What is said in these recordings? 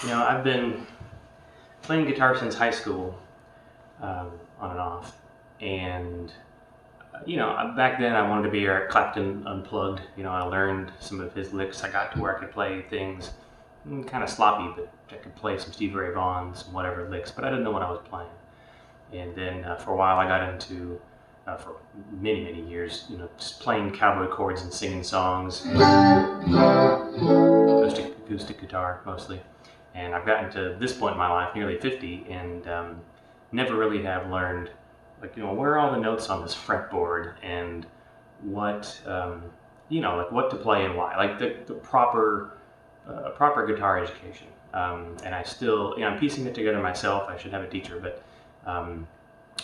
I've been playing guitar since high school, on and off. And, back then I wanted to be Eric Clapton unplugged. I learned some of his licks. I got to where I could play things kind of sloppy, but I could play some Stevie Ray Vaughan, some whatever licks, but I didn't know what I was playing. And then for a while I got into, for many, many years, just playing cowboy chords and singing songs, acoustic guitar mostly. And I've gotten to this point in my life, nearly 50, and never really have learned, where are all the notes on this fretboard and what, what to play and why, like the proper guitar education. And I still, I'm piecing it together myself. I should have a teacher, but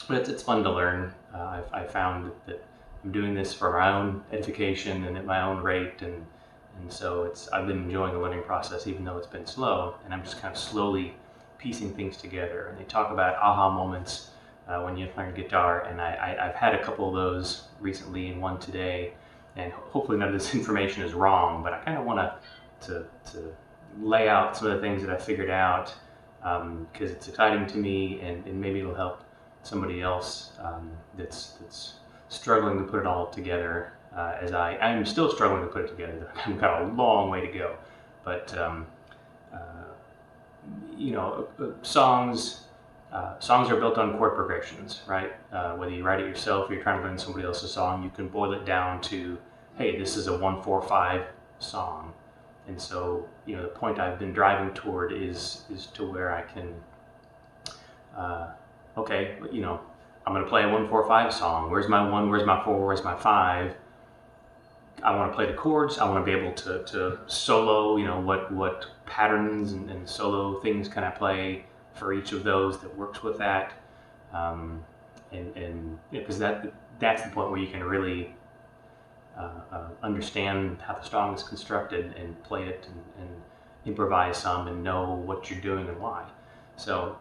it's fun to learn. I found that I'm doing this for my own edification and at my own rate, and so I've been enjoying the learning process, even though it's been slow, and I'm just kind of slowly piecing things together. And they talk about aha moments when you learn guitar, and I've had a couple of those recently and one today, and hopefully none of this information is wrong, but I kind of want to lay out some of the things that I figured out, because it's exciting to me, and maybe it'll help somebody else that's struggling to put it all together, as I'm still struggling to put it together. I've got a long way to go, but songs are built on chord progressions, right? Whether you write it yourself or you're trying to learn somebody else's song, you can boil it down to, hey, this is a 1-4-5 song. And so, the point I've been driving toward is to where I can, I'm going to play a 1-4-5 song. Where's my 1? Where's my 4? Where's my 5? I want to play the chords. I want to be able to solo, what patterns and solo things can I play for each of those that works with that. Because that's the point where you can really understand how the song is constructed and play it and improvise some and know what you're doing and why. So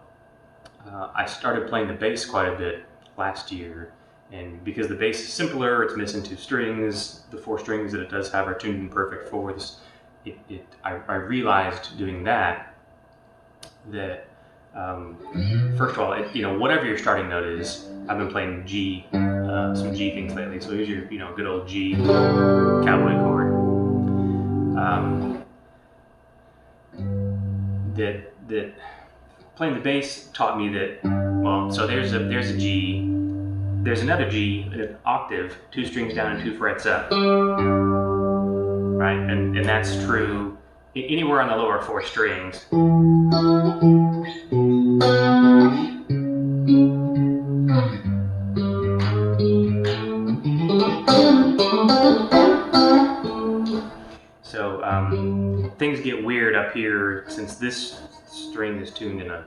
I started playing the bass quite a bit last year, and because the bass is simpler, it's missing 2 strings. The 4 strings that it does have are tuned in perfect fourths. I realized doing that first of all, whatever your starting note is, I've been playing G, some G things lately. So here's your, good old G cowboy chord. That playing the bass taught me that. Well, so there's a G, there's another G, an octave, 2 strings down and 2 frets up, right? And that's true anywhere on the lower 4 strings. So things get weird up here since this string is tuned in a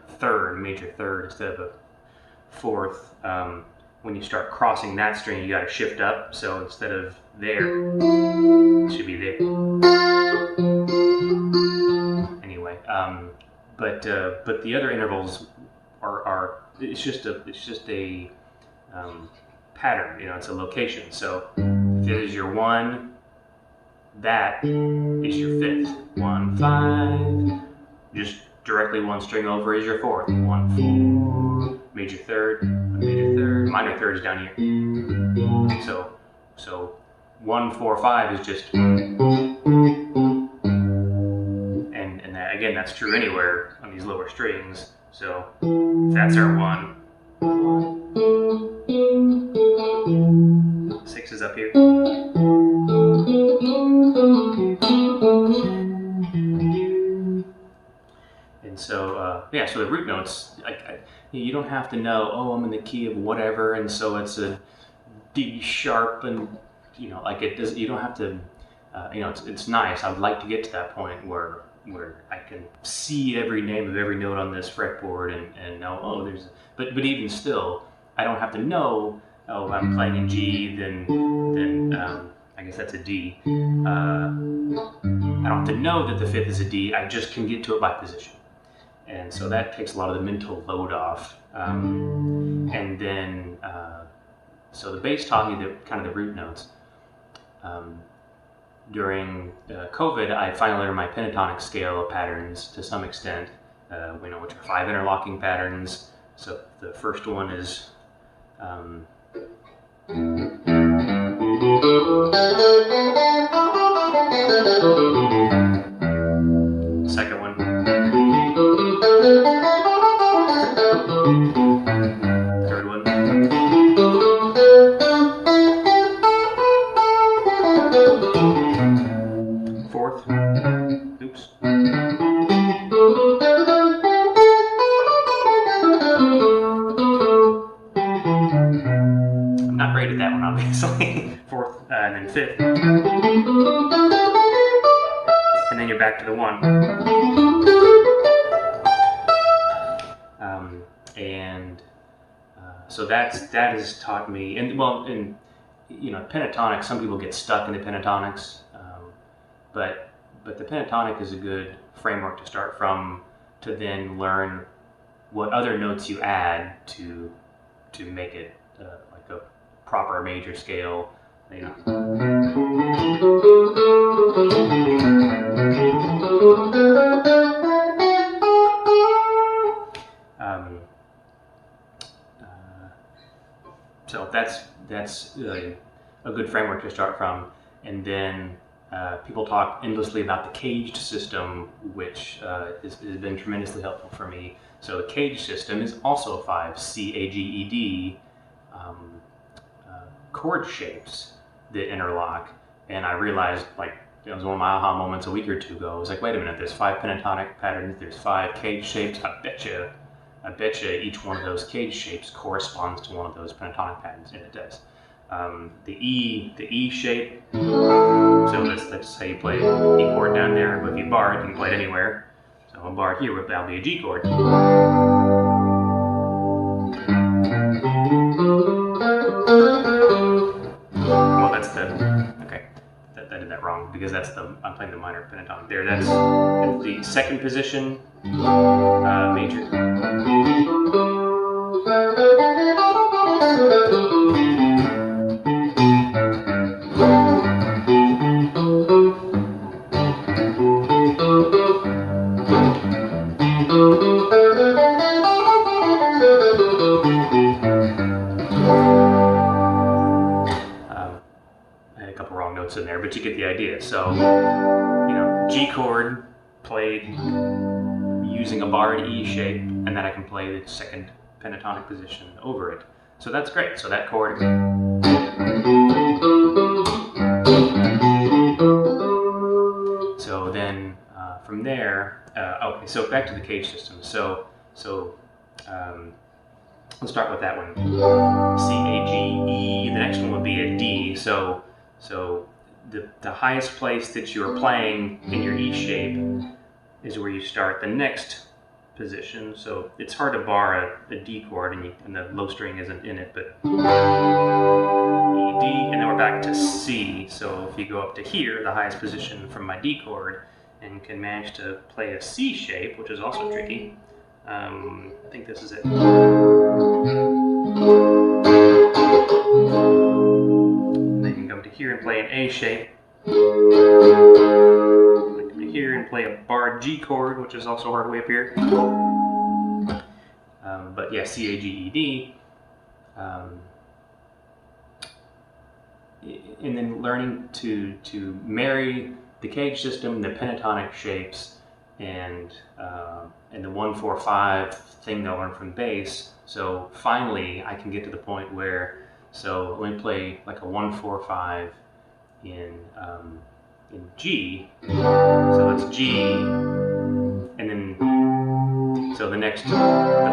major third instead of a 4th. When you start crossing that string, you got to shift up. So instead of there, it should be there. Anyway, but the other intervals are it's just a pattern. It's a location. So if it is your 1, that is your 5th. 1, 5. Just directly 1 string over is your 4th. 1, 4. Major third, major third, minor third is down here. So 1, 4, 5 is just, and that, again, that's true anywhere on these lower strings. So that's our 1. 6 is up here. And so, so the root notes, you don't have to know, I'm in the key of whatever, and so it's a D sharp, and, it does, you don't have to, it's nice. I would like to get to that point where I can see every name of every note on this fretboard and know, but even still, I don't have to know, I'm playing a G, then I guess that's a D. I don't have to know that the 5th is a D, I just can get to it by position. And so that takes a lot of the mental load off. And then, so the bass taught me the root notes. during COVID, I finally learned my pentatonic scale patterns to some extent, which are 5 interlocking patterns. So the first one is second one, third one, fourth, oops, I'm not great at that one, obviously. Fourth, and then fifth, and then you're back to the one. So that has taught me, and pentatonic. Some people get stuck in the pentatonics, but the pentatonic is a good framework to start from, to then learn what other notes you add to make it like a proper major scale. So that's a good framework to start from, and then people talk endlessly about the caged system, which has been tremendously helpful for me. So the caged system is also 5 C-A-G-E-D chord shapes that interlock, and I realized, it was one of my aha moments a week or two ago. I was like, wait a minute, there's 5 pentatonic patterns, there's 5 caged shapes. I bet you each one of those cage shapes corresponds to one of those pentatonic patterns, and it does. The E shape, so let's say you play E chord down there, but if you bar it, you can play it anywhere. So a bar here, that'll be a G chord. Well, that's okay, I did that wrong, because I'm playing the minor pentatonic there. That's the second position, major. I had a couple wrong notes in there, but you get the idea. So, G chord played using a barred E shape, and then I can play the second pentatonic position over it. So that's great. So that chord. So then from there, okay, so back to the cage system. So let's start with that one. C-A-G-E, the next one would be a D. So the highest place that you're playing in your E shape is where you start the next position. So it's hard to bar a D chord, and the low string isn't in it, but E, D, and then we're back to C. So if you go up to here, the highest position from my D chord, and can manage to play a C shape, which is also tricky. I think this is it. And then you can come to here and play an A shape. Come to here and play a barred G chord, which is also hard way up here. But yeah, C-A-G-E-D. And then learning to marry the cage system, the pentatonic shapes, and the 1-4-5 thing that I learned from bass. So finally, I can get to the point where, so let me play like a 1-4-5 in G. So it's G, and then so the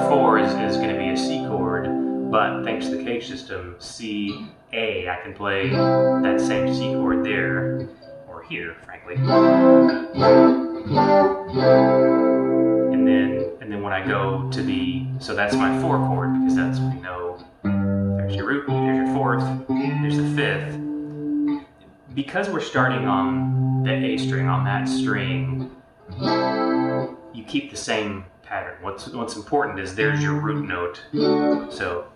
4 is going to be a C chord. But thanks to the cage system, C, A, I can play that same C chord there, or here, frankly. And then when I go to so that's my 4 chord, because that's, there's your root, there's your 4th, there's the 5th. Because we're starting on the A string, on that string, you keep the same pattern. What's important is there's your root note. So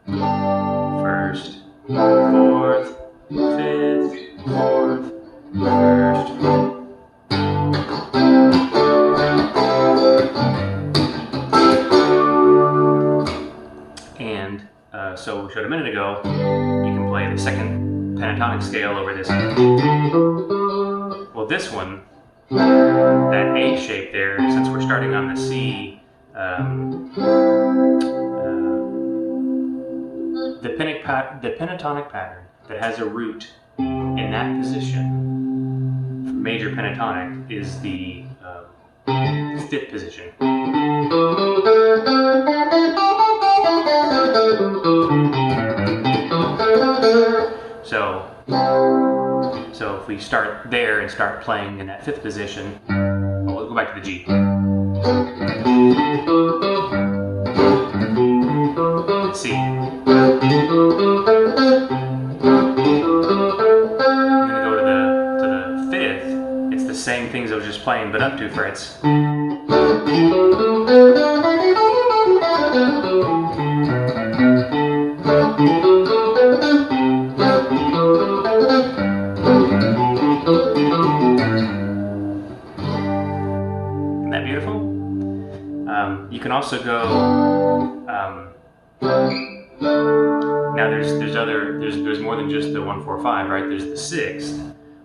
1st, 4th, 5th, 4th, first. And so we showed a minute ago, you can play the second pentatonic scale over this. Well, this one, that A shape there, since we're starting on the C, the pentatonic pattern that has a root in that position, major pentatonic, is the fifth position. So if we start there and start playing in that fifth position, well, we'll go back to the G. And C. And then go to the fifth. It's the same things I was just playing, but up 2 frets. Isn't that beautiful? You can also go. Now there's more than just the 1, 4, 5, right? There's the sixth,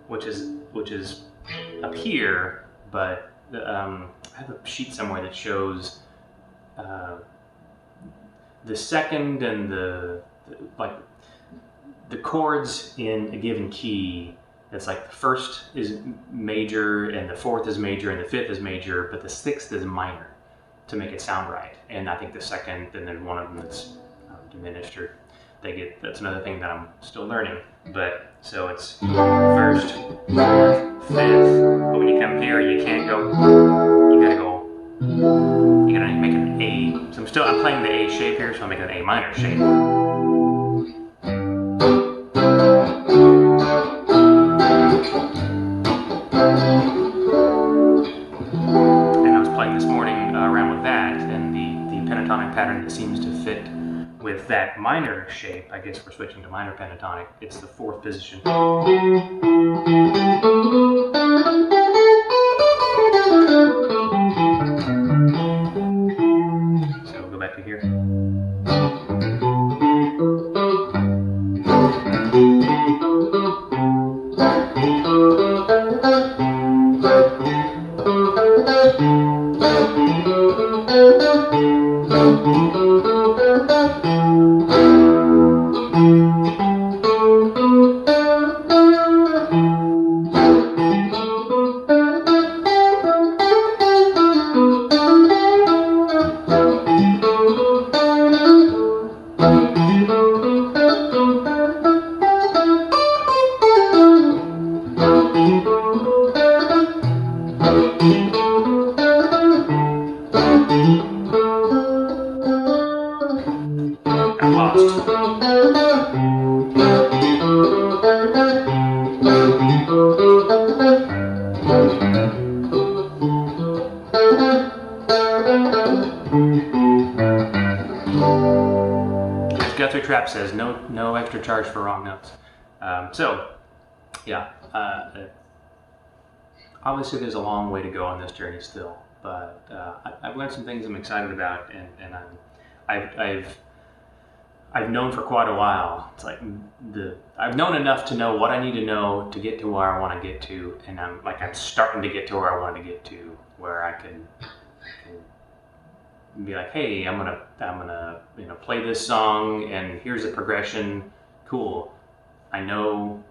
which is up here, but I have a sheet somewhere that shows the second and the chords in a given key. It's like the first is major, and the fourth is major, and the fifth is major, but the sixth is minor to make it sound right. And I think the second, and then one of them that's diminished, or that's another thing that I'm still learning. But so it's first, fourth, fifth. But when you come here, you can't go. You gotta make an A. So I'm playing the A shape here, so I'm making an A minor shape. Pattern that seems to fit with that minor shape. I guess we're switching to minor pentatonic. It's the fourth position. So we'll go back to here. Guthrie Trapp says no extra charge for wrong notes. Obviously there's a long way to go on this journey still, but I've learned some things I'm excited about, and I've known for quite a while. It's like I've known enough to know what I need to know to get to where I want to get to, and I'm starting to get to where I want to get to, where I can be like, hey, I'm gonna play this song, and here's a progression. Cool. I know.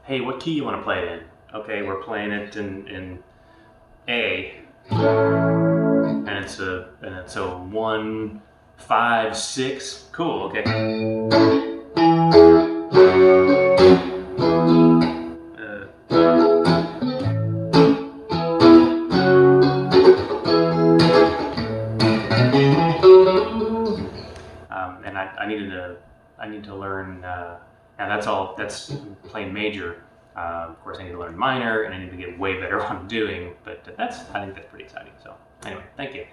Hey, what key you want to play it in? Okay, we're playing it in A, and it's a 1, 5, 6. Cool. Okay. And I need to learn. Now that's playing major. Of course, I need to learn minor, and I need to get way better at what I'm doing. But I think that's pretty exciting. So anyway, thank you.